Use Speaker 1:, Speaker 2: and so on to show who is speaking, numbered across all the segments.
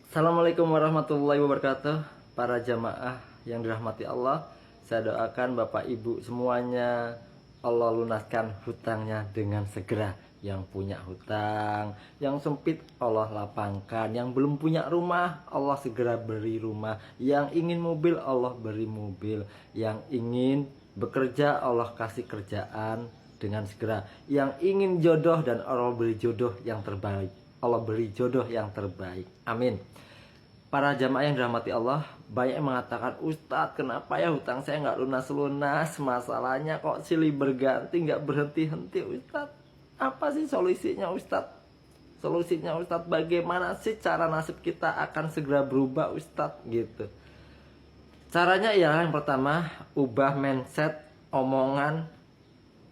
Speaker 1: Assalamualaikum warahmatullahi wabarakatuh. Para jamaah yang dirahmati Allah, saya doakan Bapak Ibu semuanya Allah lunaskan hutangnya dengan segera. Yang punya hutang, yang sempit Allah lapangkan. Yang belum punya rumah, Allah segera beri rumah. Yang ingin mobil, Allah beri mobil. Yang ingin bekerja, Allah kasih kerjaan dengan segera. Yang ingin jodoh, dan Allah beri jodoh yang terbaik. Allah beri jodoh yang terbaik. Amin. Para jamaah yang dirahmati Allah, banyak yang mengatakan, Ustadz, kenapa ya hutang saya nggak lunas-lunas? Masalahnya kok silih berganti, nggak berhenti-henti, Ustadz. Apa sih solusinya, Ustadz? Solusinya, Ustadz, bagaimana sih cara nasib kita akan segera berubah, Ustadz? Gitu. Caranya ialah yang pertama, ubah mindset, omongan,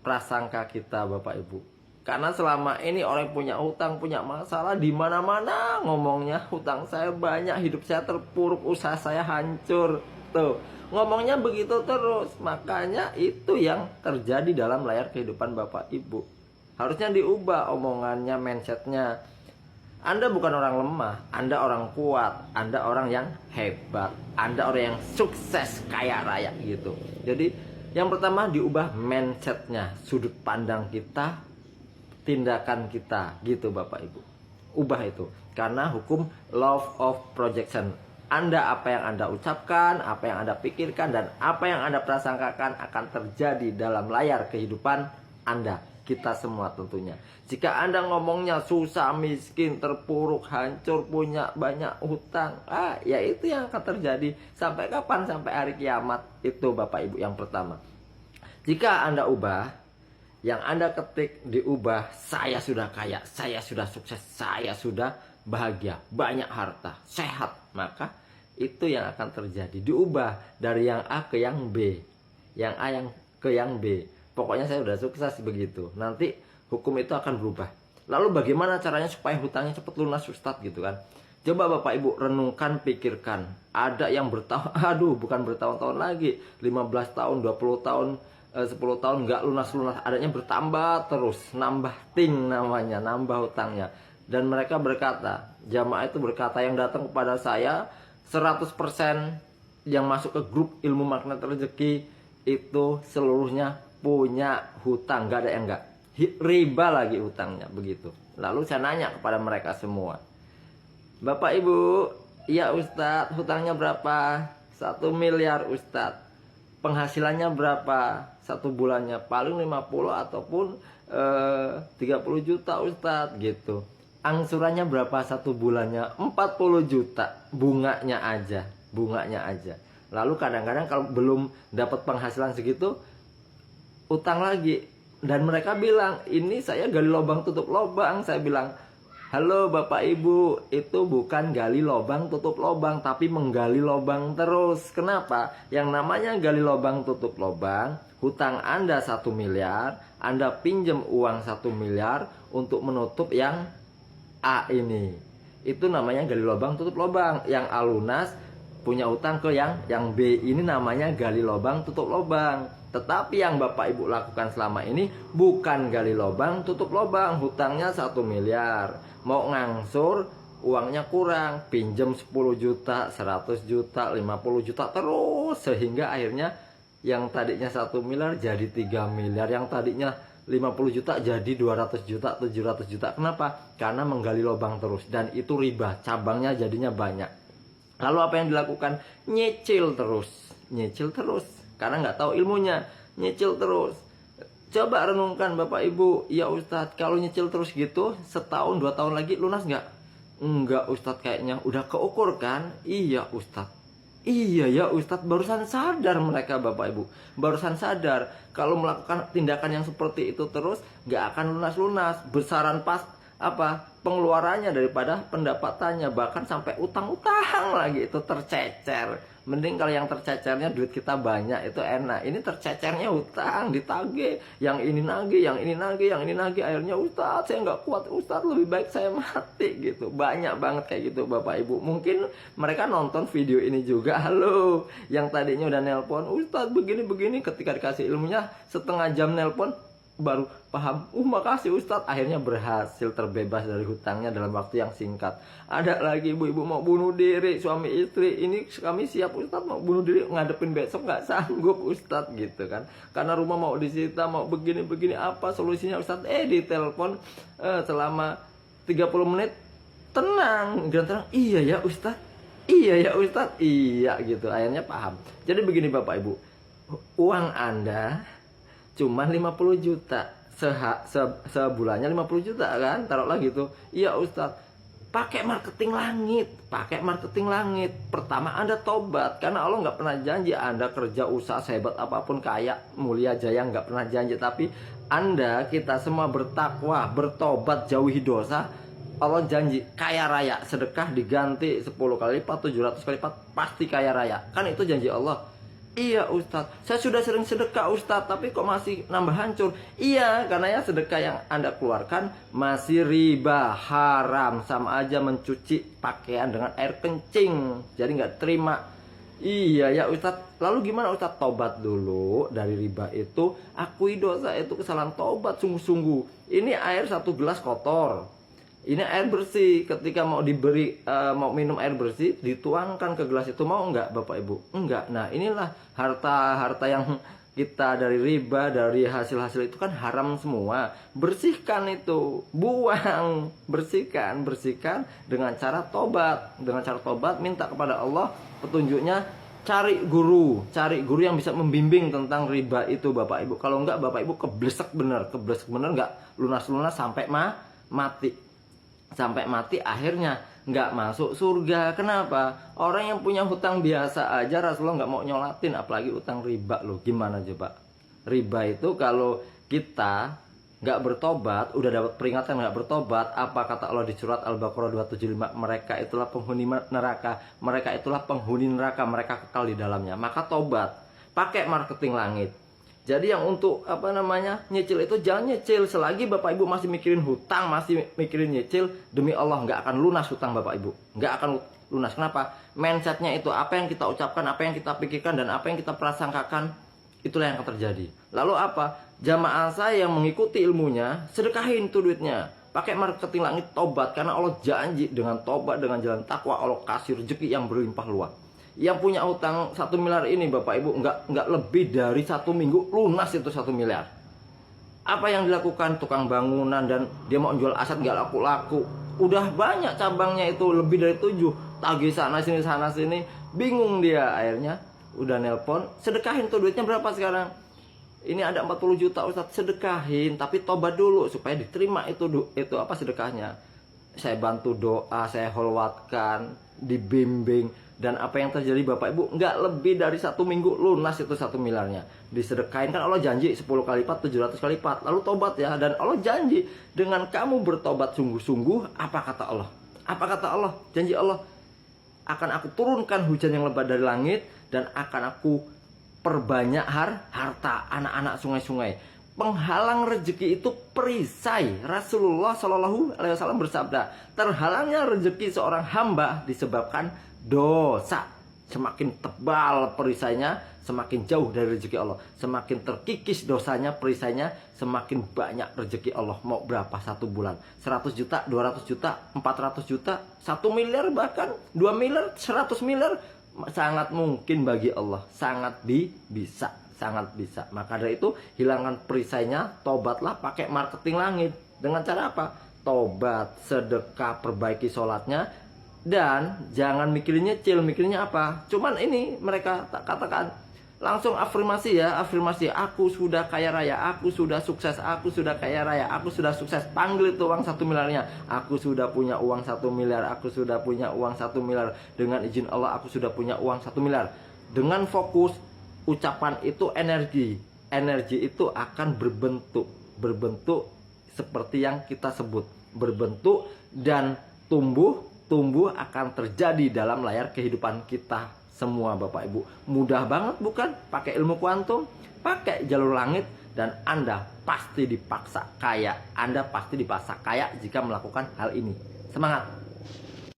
Speaker 1: prasangka kita, Bapak Ibu. Karena selama ini orang punya hutang, punya masalah, di mana-mana ngomongnya hutang saya banyak, hidup saya terpuruk, usaha saya hancur. Tuh, ngomongnya begitu terus. Makanya itu yang terjadi dalam layar kehidupan Bapak Ibu. Harusnya diubah omongannya, mindsetnya. Anda bukan orang lemah, Anda orang kuat, Anda orang yang hebat, Anda orang yang sukses, kaya raya gitu. Jadi yang pertama diubah mindsetnya, sudut pandang kita, tindakan kita gitu Bapak Ibu. Ubah itu. Karena hukum law of projection. Anda, apa yang Anda ucapkan, apa yang Anda pikirkan, dan apa yang Anda prasangkakan akan terjadi dalam layar kehidupan Anda. Kita semua tentunya. Jika Anda ngomongnya susah, miskin, terpuruk, hancur, punya banyak hutang, ya itu yang akan terjadi. Sampai kapan? Sampai hari kiamat. Itu Bapak Ibu yang pertama. Jika Anda ubah, yang Anda ketik diubah, saya sudah kaya, saya sudah sukses, saya sudah bahagia, banyak harta, sehat. Maka itu yang akan terjadi. Diubah dari yang A ke yang B, yang A yang ke yang B. Pokoknya saya sudah sukses begitu. Nanti hukum itu akan berubah. Lalu bagaimana caranya supaya hutangnya cepat lunas, Ustadz, gitu kan? Coba Bapak Ibu renungkan, pikirkan. Ada yang bukan bertahun-tahun lagi, 15 tahun, 20 tahun, 10 tahun nggak lunas-lunas, adanya bertambah terus, nambah namanya, nambah hutangnya. Dan mereka berkata, jamaah itu berkata, yang datang kepada saya 100% yang masuk ke grup ilmu magnet rezeki itu seluruhnya punya hutang, nggak ada yang nggak, riba lagi hutangnya begitu. Lalu saya nanya kepada mereka semua, Bapak Ibu, iya Ustadz, hutangnya berapa? 1 miliar Ustadz. Penghasilannya berapa satu bulannya? Paling 50 ataupun 30 juta Ustadz gitu. Angsurannya berapa satu bulannya? 40 juta. Bunganya aja. Lalu kadang-kadang kalau belum dapat penghasilan segitu, utang lagi. Dan mereka bilang, ini saya gali lubang tutup lubang. Saya bilang, halo Bapak Ibu, itu bukan gali lubang tutup lubang, tapi menggali lubang terus. Kenapa? Yang namanya gali lubang tutup lubang, hutang Anda 1 miliar, Anda pinjam uang 1 miliar untuk menutup yang A ini. Itu namanya gali lubang tutup lubang. Yang A lunas, punya utang ke yang B, ini namanya gali lubang tutup lubang. Tetapi yang Bapak Ibu lakukan selama ini bukan gali lubang tutup lubang. Hutangnya 1 miliar, mau ngangsur, uangnya kurang, pinjam 10 juta, 100 juta, 50 juta terus, sehingga akhirnya yang tadinya 1 miliar jadi 3 miliar, yang tadinya 50 juta jadi 200 juta, 700 juta. Kenapa? Karena menggali lubang terus, dan itu riba, cabangnya jadinya banyak. Lalu apa yang dilakukan? Nyicil terus, karena nggak tahu ilmunya, nyicil terus. Coba renungkan Bapak Ibu, ya Ustadz, kalau nyicil terus gitu, setahun 2 tahun lagi lunas nggak? Enggak Ustadz, kayaknya udah keukur kan? Iya Ustadz. Iya ya Ustadz, barusan sadar mereka Bapak Ibu. Barusan sadar, kalau melakukan tindakan yang seperti itu terus, nggak akan lunas-lunas. Besaran pas pengeluarannya daripada pendapatannya, bahkan sampai utang-utang lagi, itu tercecer. Mending kalau yang tercecernya duit kita banyak, itu enak. Ini tercecernya hutang, ditagih, yang ini nagih, yang ini nagih, yang ini nagih. Akhirnya Ustadz, saya nggak kuat Ustadz, lebih baik saya mati gitu. Banyak banget kayak gitu Bapak Ibu. Mungkin mereka nonton video ini juga. Halo, yang tadinya udah nelpon, Ustadz begini-begini, ketika dikasih ilmunya setengah jam nelpon, baru paham, makasih Ustadz, akhirnya berhasil terbebas dari hutangnya dalam waktu yang singkat. Ada lagi ibu-ibu mau bunuh diri, suami istri, ini kami siap Ustadz, mau bunuh diri, ngadepin besok nggak sanggup Ustadz gitu kan, karena rumah mau disita, mau begini-begini, apa solusinya Ustadz? Ditelepon selama 30 menit, tenang, tenang, iya ya Ustadz, iya ya Ustadz, iya gitu, akhirnya paham. Jadi begini Bapak Ibu, uang Anda cuman 50 juta sebulannya 50 juta kan, taruhlah gitu. Iya Ustadz, pakai marketing langit. Pertama Anda tobat, karena Allah nggak pernah janji Anda kerja usaha sehebat apapun, kaya mulia jaya, nggak pernah janji. Tapi kita semua bertakwa, bertobat, jauhi dosa, Allah janji kaya raya. Sedekah diganti 10 kali lipat, 700 kali lipat, pasti kaya raya, kan itu janji Allah. Iya Ustadz, saya sudah sering sedekah Ustadz, tapi kok masih nambah hancur? Iya, karena ya sedekah yang Anda keluarkan masih riba, haram, sama aja mencuci pakaian dengan air kencing, jadi nggak terima. Iya ya Ustadz, lalu gimana Ustadz? Tobat dulu dari riba itu, akui dosa itu kesalahan, tobat sungguh-sungguh. Ini air 1 gelas kotor, ini air bersih. Ketika mau diberi mau minum air bersih, dituangkan ke gelas itu, mau enggak Bapak Ibu? Enggak. Nah, inilah harta yang kita dari riba, dari hasil-hasil itu kan haram semua. Bersihkan itu, buang, bersihkan dengan cara tobat. Dengan cara tobat, minta kepada Allah petunjuknya, cari guru yang bisa membimbing tentang riba itu Bapak Ibu. Kalau enggak Bapak Ibu keblesek bener enggak lunas-lunas sampai mati. Sampai mati akhirnya nggak masuk surga. Kenapa? Orang yang punya hutang biasa aja Rasulullah nggak mau nyolatin, apalagi utang riba loh. Gimana coba? Riba itu kalau kita nggak bertobat, udah dapat peringatan nggak bertobat, apa kata Allah di surat Al-Baqarah 275, mereka itulah penghuni neraka, mereka kekal di dalamnya. Maka tobat, pakai marketing langit. Jadi yang untuk nyicil itu jangan nyicil selagi Bapak Ibu masih mikirin hutang, masih mikirin nyicil, demi Allah nggak akan lunas hutang Bapak Ibu, nggak akan lunas. Kenapa? Mindsetnya itu, apa yang kita ucapkan, apa yang kita pikirkan, dan apa yang kita prasangkakan, itulah yang akan terjadi. Lalu apa? Jamaah saya yang mengikuti ilmunya, sedekahin tuh duitnya, pakai marketing langit, tobat, karena Allah janji dengan tobat, dengan jalan takwa, Allah kasih rezeki yang berlimpah luas. Yang punya utang 1 miliar ini Bapak Ibu nggak lebih dari 1 minggu lunas itu 1 miliar. Apa yang dilakukan tukang bangunan, dan dia mau jual aset nggak laku-laku. Udah banyak cabangnya itu, lebih dari 7. Tagih sana sini, bingung dia. Akhirnya udah nelpon, sedekahin tuh duitnya berapa sekarang? Ini ada 40 juta Ustadz, sedekahin, tapi tobat dulu supaya diterima itu sedekahnya. Saya bantu doa, saya holwatkan, dibimbing, dan apa yang terjadi Bapak Ibu, nggak lebih dari 1 minggu lunas itu 1 miliarnya. Disedekain, kan Allah janji 10 kali lipat, 700 kali lipat. Lalu tobat ya, dan Allah janji dengan kamu bertobat sungguh-sungguh, apa kata Allah? Apa kata Allah? Janji Allah, akan aku turunkan hujan yang lebat dari langit, dan akan aku perbanyak harta anak-anak sungai-sungai. Penghalang rezeki itu perisai. Rasulullah Shallallahu Alaihi Wasallam bersabda, terhalangnya rezeki seorang hamba disebabkan dosa. Semakin tebal perisainya, semakin jauh dari rezeki Allah. Semakin terkikis dosanya, perisainya, semakin banyak rezeki Allah. Mau berapa 1 bulan? 100 juta, 200 juta, 400 juta, 1 miliar, bahkan 2 miliar, 100 miliar. Sangat mungkin bagi Allah, sangat bisa. Maka dari itu, hilangkan perisainya, tobatlah, pakai marketing langit. Dengan cara apa? Tobat, sedekah, perbaiki sholatnya, dan jangan mikirin nyicil. Mikirnya apa? Cuman ini mereka tak katakan, langsung afirmasi ya, afirmasi, aku sudah kaya raya, aku sudah sukses, aku sudah kaya raya, aku sudah sukses. Panggil itu uang 1 miliarnya, aku sudah punya uang 1 miliar, aku sudah punya uang 1 miliar, dengan izin Allah aku sudah punya uang 1 miliar. Dengan fokus ucapan itu energi itu akan berbentuk seperti yang kita sebut, berbentuk dan tumbuh akan terjadi dalam layar kehidupan kita semua Bapak Ibu. Mudah banget bukan? Pakai ilmu kuantum, pakai jalur langit, dan Anda pasti dipaksa kaya. Anda pasti dipaksa kaya jika melakukan hal ini. Semangat!